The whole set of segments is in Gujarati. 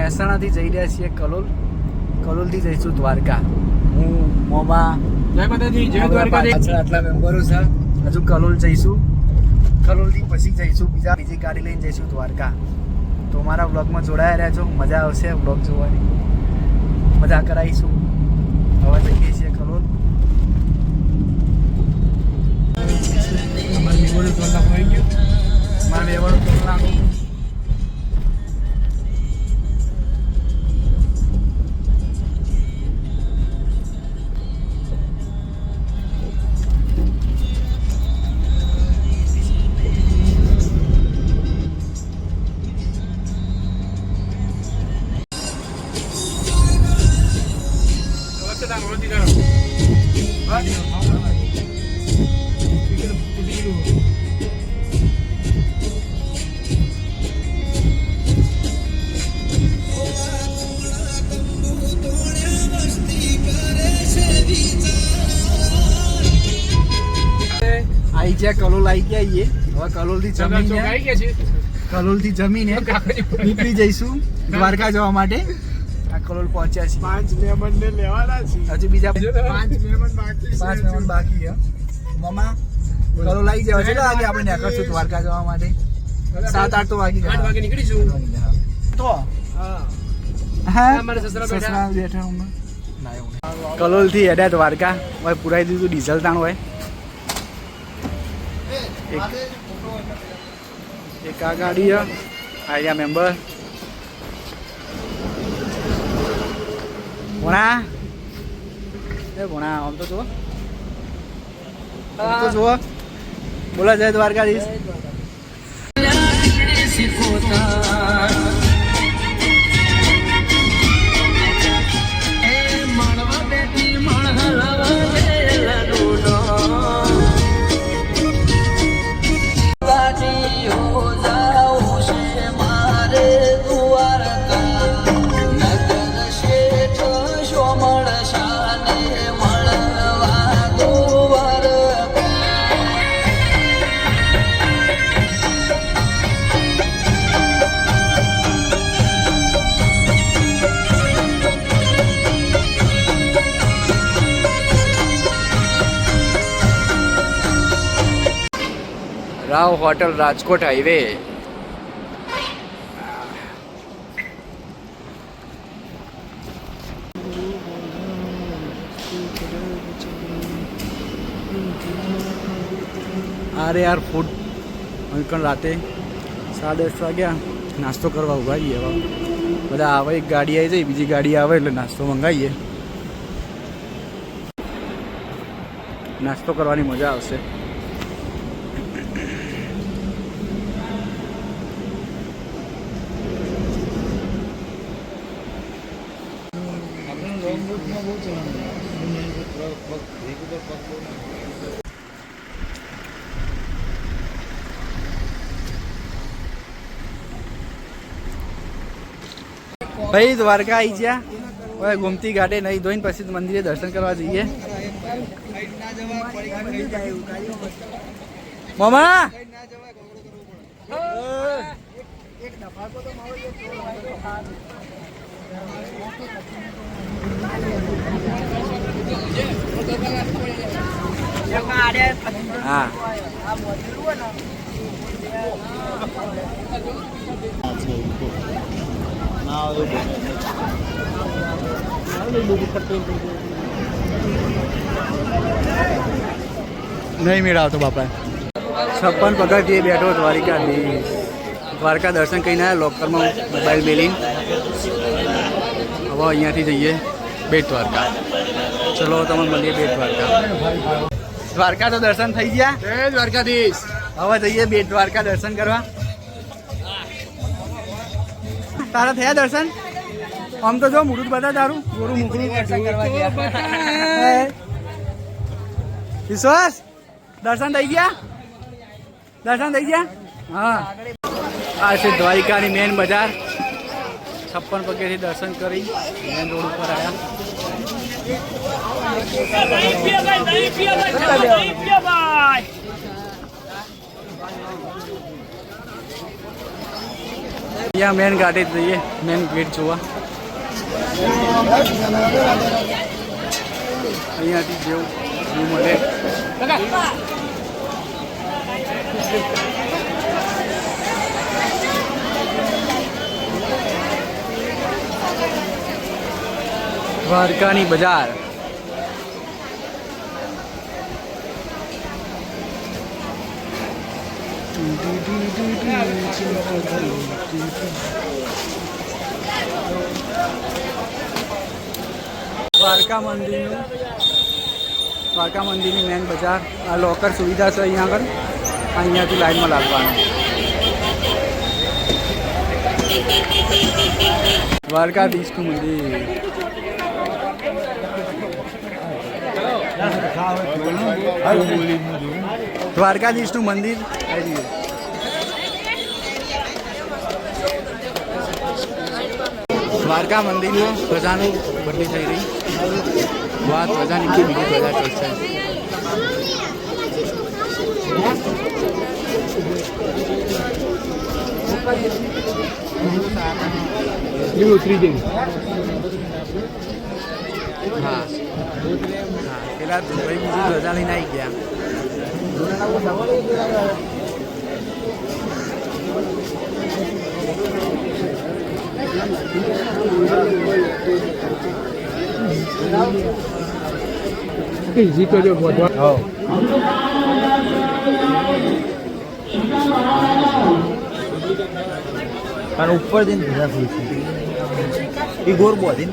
મહેસાણાથી જઈ રહ્યા છીએ કલોલ. કલોલથી જઈશું દ્વારકા. હું મોમા જય માતાજી, જય દ્વારકા. આટલા મેમ્બરો છે. હજુ કલોલ જઈશું. કલોલથી પછી જઈશું બીજી ગાડી લઈને જઈશું દ્વારકા. તો મારા વ્લોગમાં જોડાયા રહેજો. મજા આવશે વ્લોગ જોવાની. મજા કરાવીશું. હવે જઈએ છીએ કલોલ. મારે મેવાડું તો લાગુ. આવી ગયા કલોલ. આવી ગયા છીએ. હવે કલોલથી જમીને નીકળી જઈશું દ્વારકા જવા માટે. આ કલોલ પહોંચ્યા છે. 5 મહેમાનને લેવાના છે. હજુ બીજા 5 મહેમાન બાકી છે. મમ્મા કલોલ આવી જવા છે. આજે આપણે નીકળશું દ્વારકા જવા માટે. 7-8 તો વાગી ગયા. 8 વાગે નીકળીશું. તો હા અમારા સસરા બેઠા કલોલ થી હેડ્યા દ્વારકા. હવે પુરાઈ દીધું ડીઝલ તાણ હોય. એક આ ગાડી આયા મેમ્બર ભોણા. આમ તો જુઓ. બોલા જય દ્વારકાધીશ. Rao hotel Rajkot highway. અરે યાર ફૂડ અહીં રાતે 10:30 વાગ્યા. નાસ્તો કરવા ઉભા રહીએ. હવે બધા આવે. એક ગાડી આવી જાય, બીજી ગાડી આવે એટલે નાસ્તો મંગાવીએ. નાસ્તો કરવાની મજા આવશે. ભાઈ દ્વારકા આવી ગયા. હવે ગોમતી ઘાટે નહીં ધોઈને પછી મંદિરે દર્શન કરવા જઈએ. મામા હા નહીં મેળ આવતો બાપા. 56 પગથિયે બેઠો દ્વારકાધીશ. દ્વારકા દર્શન કરીને આવ્યા. લોકરમાં મોબાઈલ મેલીને હવે અહીંયાથી જઈએ બેટ દ્વારકા. ચલો તમે મળીએ બેટ દ્વારકા. દ્વારકા તો દર્શન થઈ ગયા. જય દ્વારકાધીશ. હવે જઈએ બેટ દ્વારકા દર્શન કરવા. તારા થયા દર્શન? આમ તો જો મુહૂર્ત બધા તારું ગોરું મુકરું વિશ્વાસ. દર્શન થઈ ગયા? દર્શન થઈ ગયા? હા. આ છે દ્વારિકાની મેન બજાર. 56 પગેથી દર્શન કરી મેન રોડ ઉપર આવ્યા. અહીંયા મેન ગાડી જઈએ, મેન ગેટ જોવા. અહીંયાથી જેવું વ્યૂ મળે. દ્વારકાની બજાર. દ્વારકા મંદિરની મેન બજાર. આ લોકર સુવિધા છે અહીંયા આગળ. અહીંયાથી લાઈનમાં લાગવાનું. દ્વારકાધીશનું મંદિર. દ્વારકાધીશનું મંદિર. દ્વારકા મંદિરમાં ધ્વજાનું બદલી થઈ રહી. વાત ધ્વજાની બીજી ધ્વજા ચડશે. હા, પેલા ભાઈ બીજી ધ્વજા લઈને આવી ગયા. અને ઉપર જઈને ભેગા થઈ છે એ ગોર બોધી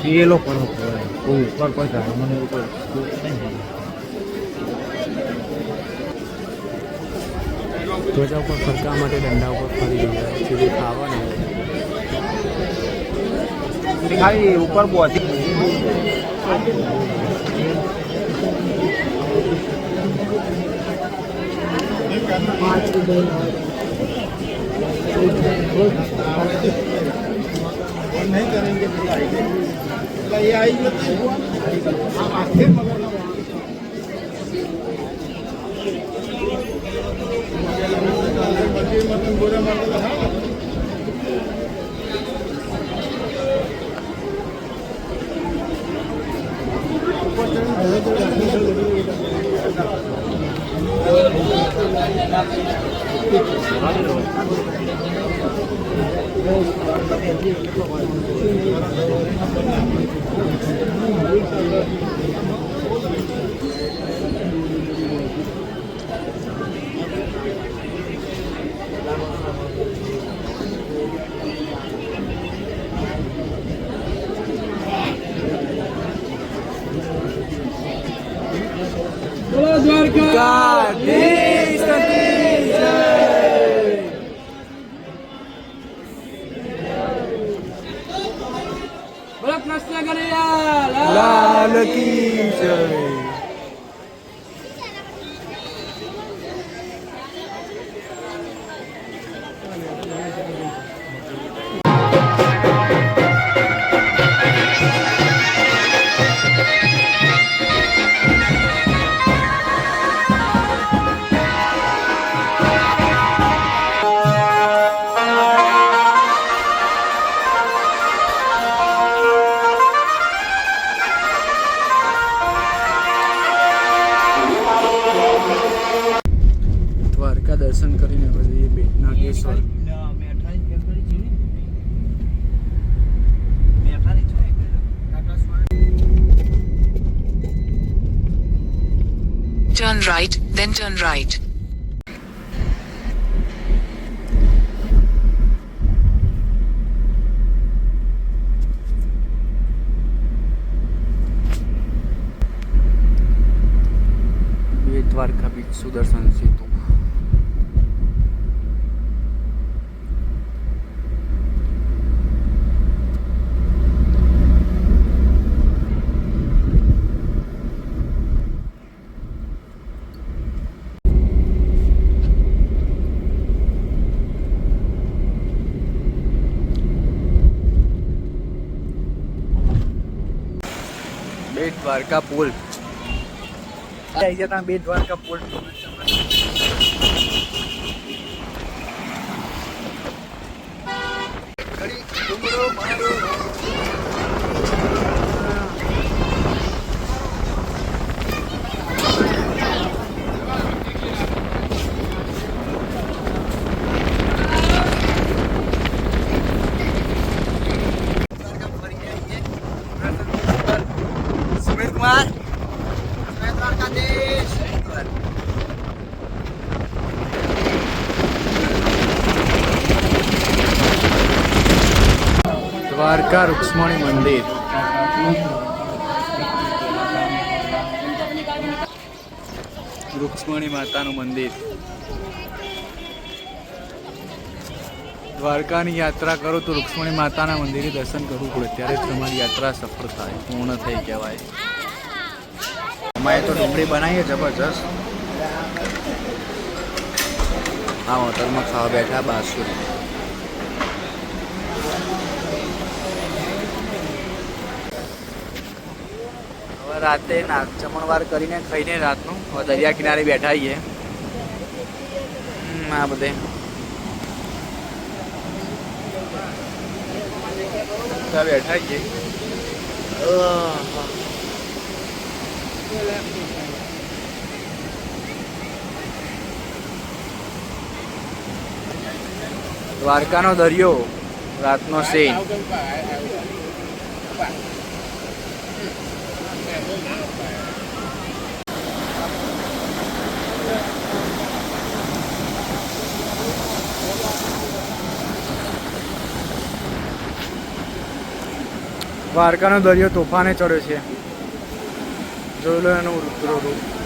એ લોકો ઉપર કોઈ મને ઉપર ધ્વજા ઉપર ફરકા માટે દંડા ઉપર ફરી રહ્યા છે. જે ખાવાના ખાલી ઉપર બોધી नहीं करेंगे ये आई દ્વારકાધીશ કી જય. બોલો કૃષ્ણ કનૈયા લાલ કી જય. દર્શન કરીને પછી Bet Nageshwar. Turn right, then turn right. Dwarka beach Sudarshan Setu. Dwarka પુલ આવી જતા બે દ્વારકા પુલ સુમિત કુમાર દ્વારકાધીશ દ્વારકા રૂક્ષ્મણી મંદિર રૂક્ષ્મણી માતાનું મંદિર દ્વારકાની યાત્રા કરો તો રૂક્ષ્મણી માતાના મંદિરે દર્શન કરવું પડે ત્યારે જ તમારી યાત્રા સફળ થાય પૂર્ણ થઈ કહેવાય અમારે તો ડુંગળી બનાવીએ જબરજસ્ત આ હોટલમાં ખાવા બેઠા બાસુરી રાતે જમણવાર કરીને ખાઈને રાતનું હવે દરિયા કિનારે બેઠા આવીએ આ બધે બેઠા આવીએ દ્વારકાનો દરિયો રાતનો સીન દ્વારકાનો દરિયો તોફાને ચડ્યો છે જોઈ લો એનું રુદ્ર રૂપ